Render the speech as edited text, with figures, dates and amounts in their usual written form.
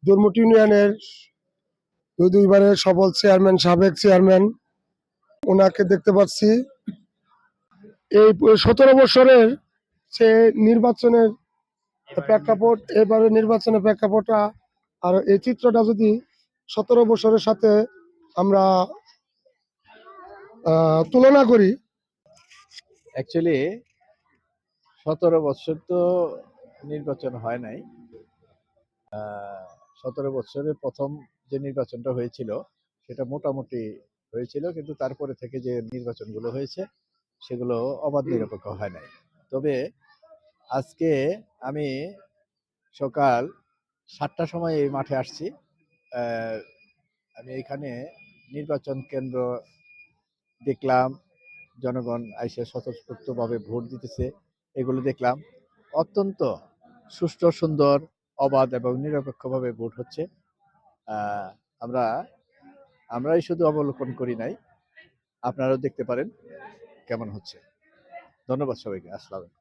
দোরমুট ইউনিয়নের দুইবারের সফল চেয়ারম্যান, সাবেক চেয়ারম্যান, ওনাকে দেখতে পাচ্ছি। এই 17 বছরের যে নির্বাচনের প্রেক্ষাপট, এবারে নির্বাচনের প্রেক্ষাপটটা আর এই চিত্রটা যদি 17 বছরের সাথে আমরা তুলনা করি, অ্যাকচুয়ালি 17 বছর তো নির্বাচন হয় নাই। 17 বছরে প্রথম যে নির্বাচনটা হয়েছিল সেটা মোটামুটি হয়েছিল, কিন্তু তারপরে থেকে যে নির্বাচনগুলো হয়েছে সেগুলো অবাধ নিরপেক্ষ হয় নাই। তবে আজকে আমি সকাল 7টার সময় এই মাঠে আসছি। আমি এখানে নির্বাচন কেন্দ্র দেখলাম, জনগণ আইসে স্বতঃস্ফূর্তভাবে ভোট দিতেছে, এগুলো দেখলাম। অত্যন্ত সুষ্ঠু, সুন্দর, অবাধ এবং নিরপেক্ষভাবে ভোট হচ্ছে। আমরা আমরাই শুধু অবলোকন করি নাই, আপনারাও দেখতে পারেন কেমন হচ্ছে। ধন্যবাদ সবাইকে। আসসালাম।